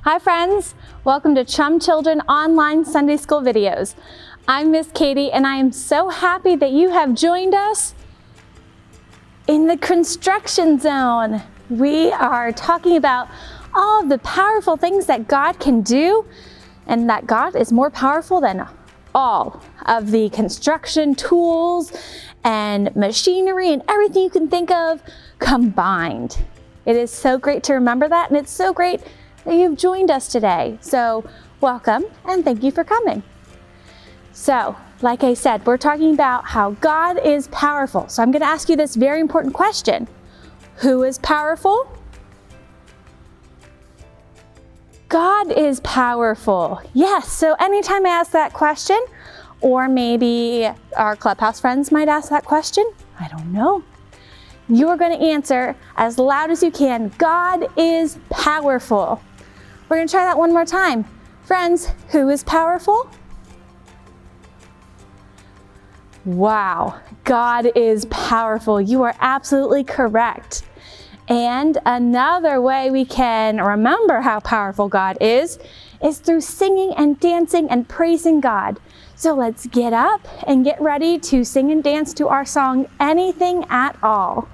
Hi friends, welcome to Chum Children Online Sunday School Videos. I'm Miss Katie and I am so happy that you have joined us in the construction zone. We are talking about all of the powerful things that God can do and that God is more powerful than all of the construction tools and machinery and everything you can think of combined. It is so great to remember that, and it's so great that you've joined us today. So welcome and thank you for coming. So like I said, we're talking about how God is powerful. So I'm going to ask you this very important question. Who is powerful? God is powerful. Yes, so anytime I ask that question, or maybe our Clubhouse friends might ask that question, I don't know. You're going to answer as loud as you can. God is powerful. We're going to try that one more time. Friends, who is powerful? Wow, God is powerful. You are absolutely correct. And another way we can remember how powerful God is through singing and dancing and praising God. So let's get up and get ready to sing and dance to our song, Anything at All.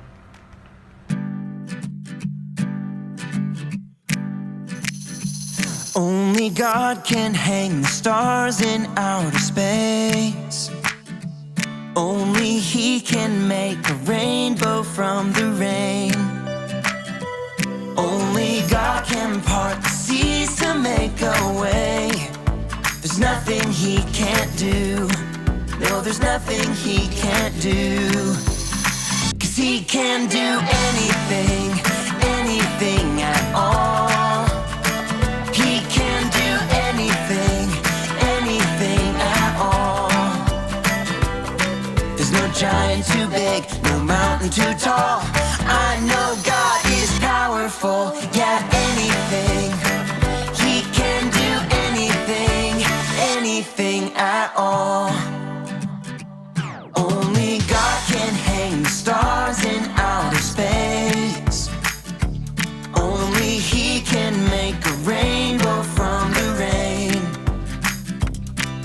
Only God can hang the stars in outer space. Only He can make a rainbow from the rain. Only God can part the seas to make a way. There's nothing He can't do. No, there's nothing He can't do. 'Cause He can do anything, anything at all. He can do anything, anything at all. There's no giant too big, no mountain too tall. I know God is powerful, yeah, anything. He can do anything, anything at all. Only God can hang the stars in outer space. Only He can make a rainbow from the rain.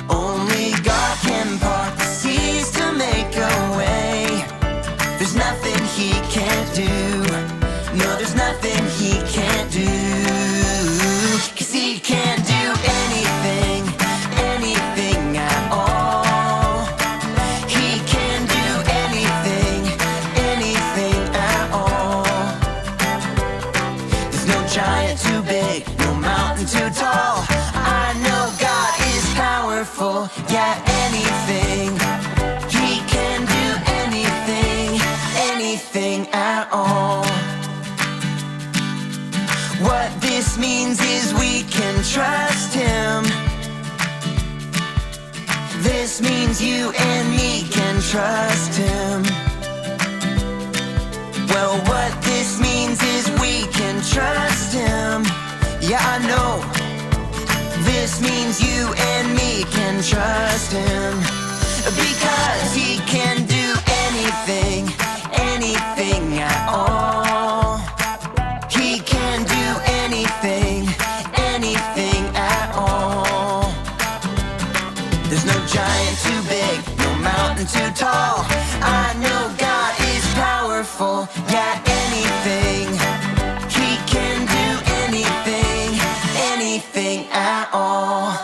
Only God can part the seas to make a way. There's nothing He can't do. No, there's nothing He can't do. 'Cause He can do anything, anything at all. He can do anything, anything at all. There's no giant too big, no mountain too tall. I know God is powerful, yeah, anything. He can do anything, anything at all. What this means is we can trust Him. This means you and me can trust Him. Well, what this means is we can trust Him. Yeah, I know. This means you and me can trust Him. Because He can do anything, anything at all. He can do anything, anything at all. There's no giant too big, no mountain too tall. I know God is powerful, yeah, anything. He can do anything, anything at all.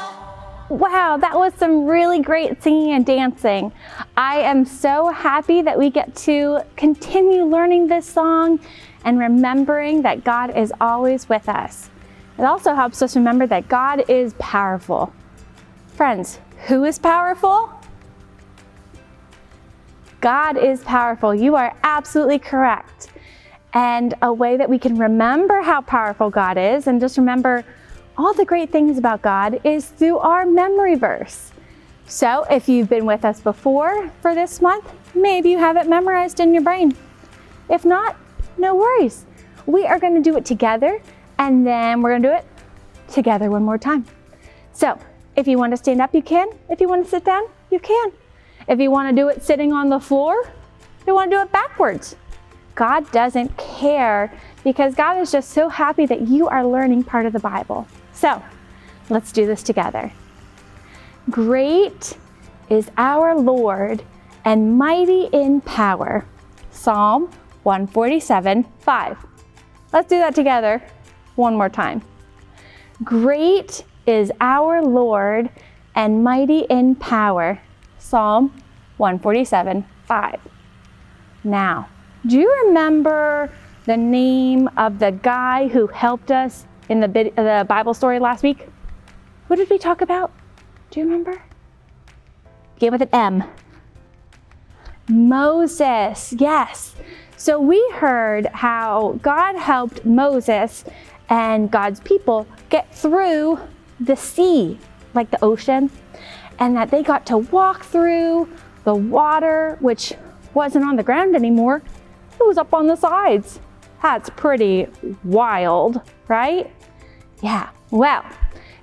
Wow, that was some really great singing and dancing. I am so happy that we get to continue learning this song and remembering that God is always with us. It also helps us remember that God is powerful. Friends, who is powerful? God is powerful. You are absolutely correct. And a way that we can remember how powerful God is and just remember all the great things about God is through our memory verse. So if you've been with us before for this month, maybe you have it memorized in your brain. If not, no worries. We are going to do it together, and then we're going to do it together one more time. So if you want to stand up, you can. If you want to sit down, you can. If you want to do it sitting on the floor, if you want to do it backwards. God doesn't care because God is just so happy that you are learning part of the Bible. So let's do this together. Great is our Lord and mighty in power. Psalm 147:5. Let's do that together one more time. Great is our Lord and mighty in power. Psalm 147:5. Now, do you remember the name of the guy who helped us in the Bible story last week? Who did we talk about? Do you remember? Begin with an M. Moses, yes. So we heard how God helped Moses and God's people get through the sea, like the ocean, and that they got to walk through the water, which wasn't on the ground anymore. It was up on the sides. That's pretty wild, right? Yeah, well,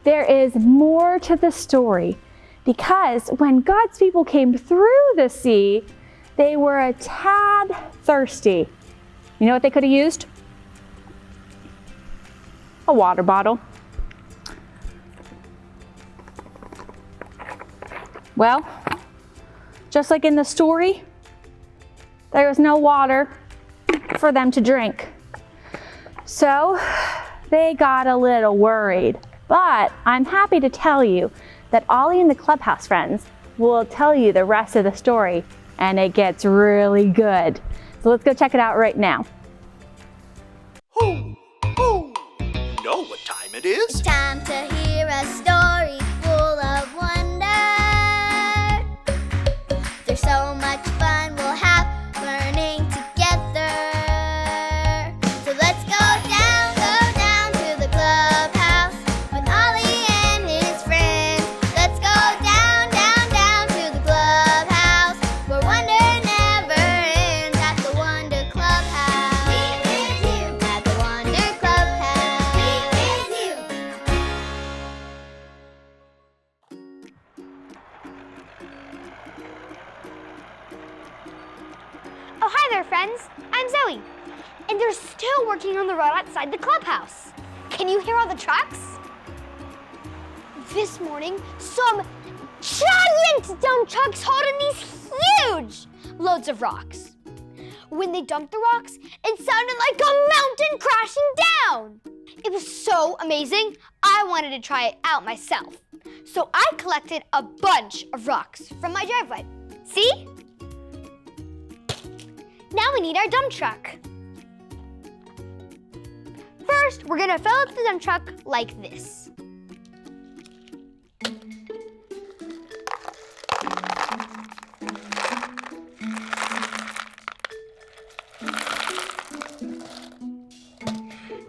there is more to the story because when God's people came through the sea, they were a tad thirsty. You know what they could have used? A water bottle. Well, just like in the story, there was no water for them to drink. So they got a little worried, but I'm happy to tell you that Ollie and the Clubhouse friends will tell you the rest of the story, and it gets really good. So let's go check it out right now. Ho, ho! You know what time it is? It's time to hear a story full of wonder. There's so much fun we'll have learning together. So let's go down to the clubhouse with Ollie and his friends. Let's go down to the clubhouse where wonder never ends at the Wonder Clubhouse. Be with you at the Wonder Clubhouse. Be with you. Oh, hi there, friends. I'm Zoe. And they're still working on the road outside the clubhouse. Can you hear all the trucks? This morning, some giant dump trucks holding these huge loads of rocks. When they dumped the rocks, it sounded like a mountain crashing down. It was so amazing, I wanted to try it out myself. So I collected a bunch of rocks from my driveway. See? Now we need our dump truck. First, we're gonna fill up the dump truck like this.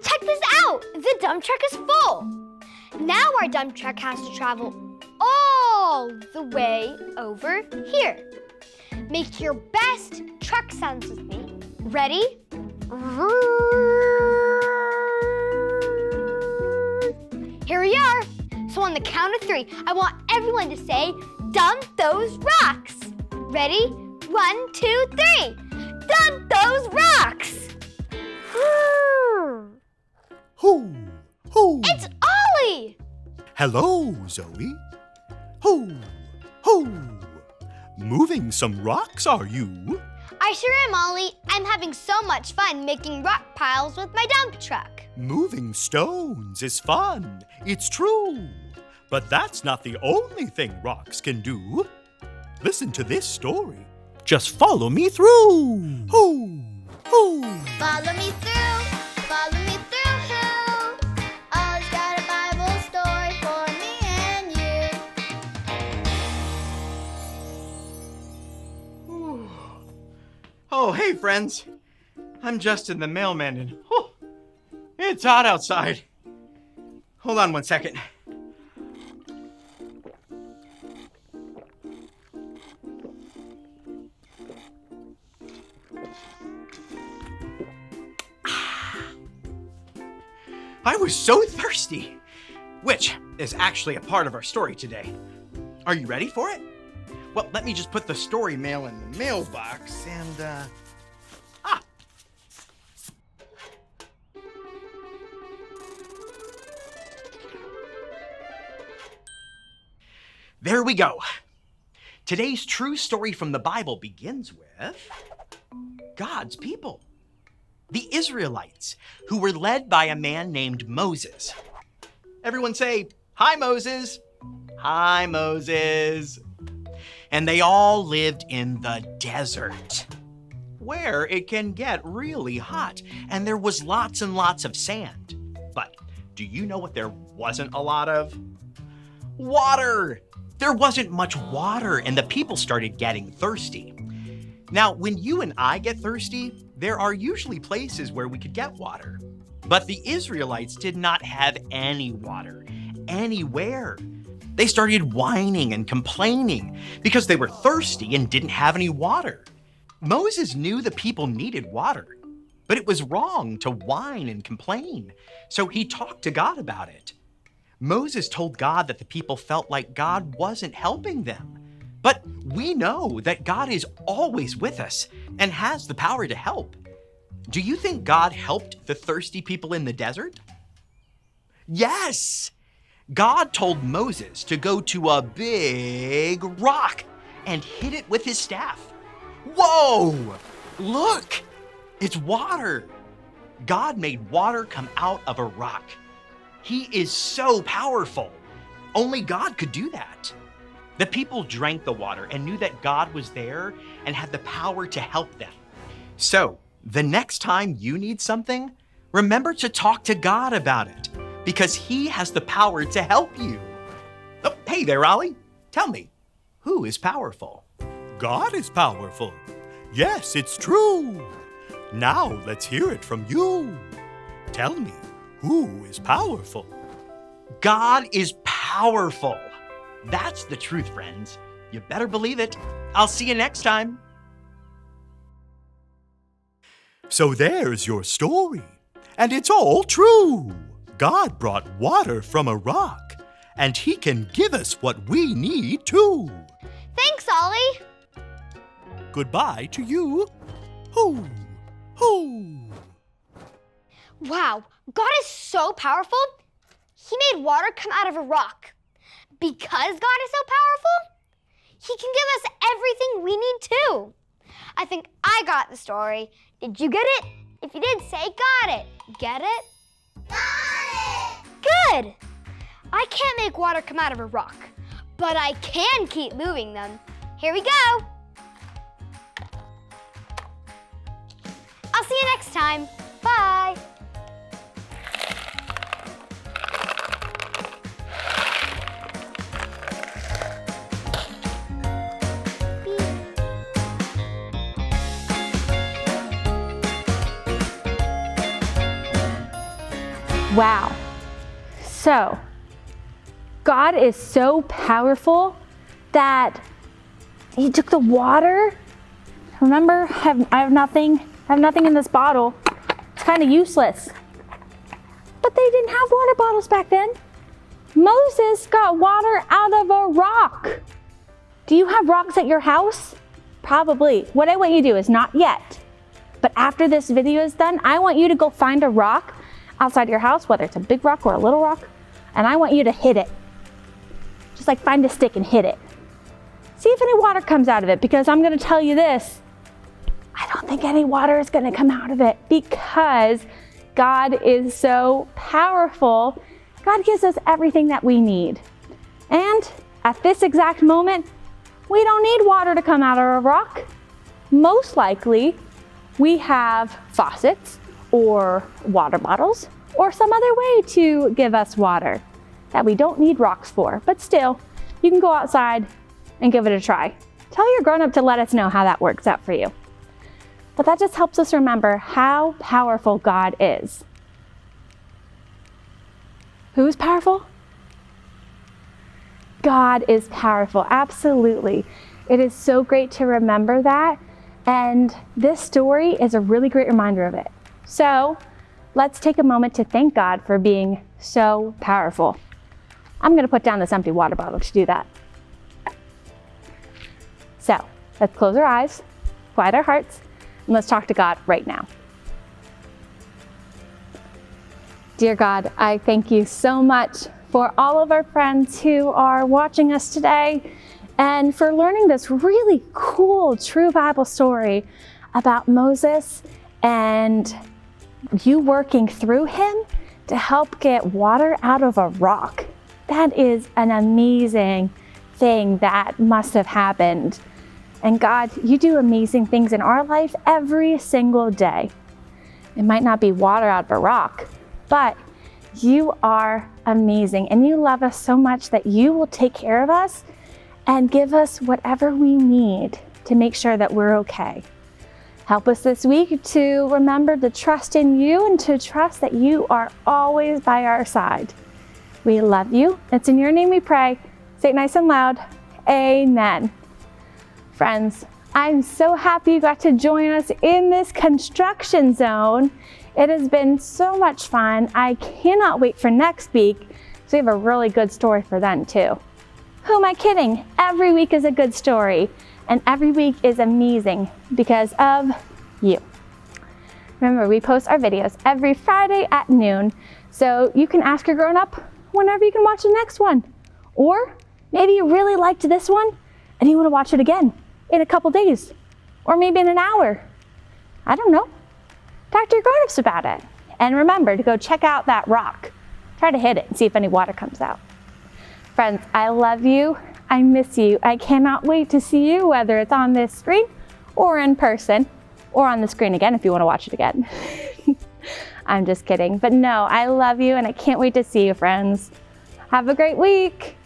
Check this out! The dump truck is full. Now our dump truck has to travel all the way over here. Make your best truck sounds with me. Ready? Here we are. So on the count of 3, I want everyone to say, dump those rocks. Ready? 1, 2, 3. Dump those rocks. Ho, ho! It's Ollie. Hello, Zoe. Ho, ho! Moving some rocks, are you? I sure am, Ollie. I'm having so much fun making rock piles with my dump truck. Moving stones is fun, it's true. But that's not the only thing rocks can do. Listen to this story. Just follow me through. Ho, ho! Follow me through, follow me through. Ollie's got a Bible story for me and you. Oh, hey, friends. I'm Justin the mailman, and it's hot outside. Hold on one second. I was so thirsty, which is actually a part of our story today. Are you ready for it? Well, let me just put the story mail in the mailbox and, There we go. Today's true story from the Bible begins with God's people, the Israelites, who were led by a man named Moses. Everyone say, "Hi, Moses." Hi, Moses. And they all lived in the desert, where it can get really hot, and there was lots and lots of sand. But do you know what there wasn't a lot of? Water! There wasn't much water, and the people started getting thirsty. Now, when you and I get thirsty, there are usually places where we could get water. But the Israelites did not have any water, anywhere. They started whining and complaining because they were thirsty and didn't have any water. Moses knew the people needed water, but it was wrong to whine and complain. So he talked to God about it. Moses told God that the people felt like God wasn't helping them. But we know that God is always with us and has the power to help. Do you think God helped the thirsty people in the desert? Yes! God told Moses to go to a big rock and hit it with his staff. Whoa! Look! It's water! God made water come out of a rock. He is so powerful. Only God could do that. The people drank the water and knew that God was there and had the power to help them. So, the next time you need something, remember to talk to God about it, because He has the power to help you. Oh, hey there, Ollie. Tell me, who is powerful? God is powerful. Yes, it's true. Now let's hear it from you. Tell me, who is powerful? God is powerful. That's the truth, friends. You better believe it. I'll see you next time. So there's your story. And it's all true. God brought water from a rock, and He can give us what we need too. Thanks, Ollie. Goodbye to you. Hoo, hoo. Wow, God is so powerful. He made water come out of a rock. Because God is so powerful, He can give us everything we need too. I think I got the story. Did you get it? If you did, say got it. Get it? Got it! Good. I can't make water come out of a rock, but I can keep moving them. Here we go. I'll see you next time. Bye. Wow. So, God is so powerful that He took the water. Remember, I have nothing in this bottle. It's kind of useless. But they didn't have water bottles back then. Moses got water out of a rock. Do you have rocks at your house? Probably. What I want you to do is not yet, but after this video is done, I want you to go find a rock outside your house, whether it's a big rock or a little rock, and I want you to hit it. Just like find a stick and hit it. See if any water comes out of it, because I'm going to tell you this, I don't think any water is going to come out of it because God is so powerful. God gives us everything that we need. And at this exact moment, we don't need water to come out of a rock. Most likely, we have faucets or water bottles or some other way to give us water that we don't need rocks for. But still, you can go outside and give it a try. Tell your grown-up to let us know how that works out for you. But that just helps us remember how powerful God is. Who is powerful? God is powerful, absolutely. It is so great to remember that, and this story is a really great reminder of it. So let's take a moment to thank God for being so powerful. I'm going to put down this empty water bottle to do that. So let's close our eyes, quiet our hearts, and let's talk to God right now. Dear God, I thank you so much for all of our friends who are watching us today, and for learning this really cool, true Bible story about Moses and you working through him to help get water out of a rock. That is an amazing thing that must have happened. And God, you do amazing things in our life every single day. It might not be water out of a rock, but you are amazing and you love us so much that you will take care of us and give us whatever we need to make sure that we're okay. Help us this week to remember to trust in you and to trust that you are always by our side. We love you. It's in your name we pray. Say it nice and loud. Amen. Friends, I'm so happy you got to join us in this construction zone. It has been so much fun. I cannot wait for next week, so we have a really good story for them too. Who am I kidding? Every week is a good story, and every week is amazing because of you. Remember, we post our videos every Friday at noon, so you can ask your grown-up whenever you can watch the next one. Or maybe you really liked this one and you want to watch it again in a couple days, or maybe in an hour. I don't know. Talk to your grown-ups about it. And remember to go check out that rock. Try to hit it and see if any water comes out. Friends, I love you. I miss you. I cannot wait to see you, whether it's on this screen or in person, or on the screen again if you want to watch it again. I'm just kidding. But no, I love you and I can't wait to see you, friends. Have a great week.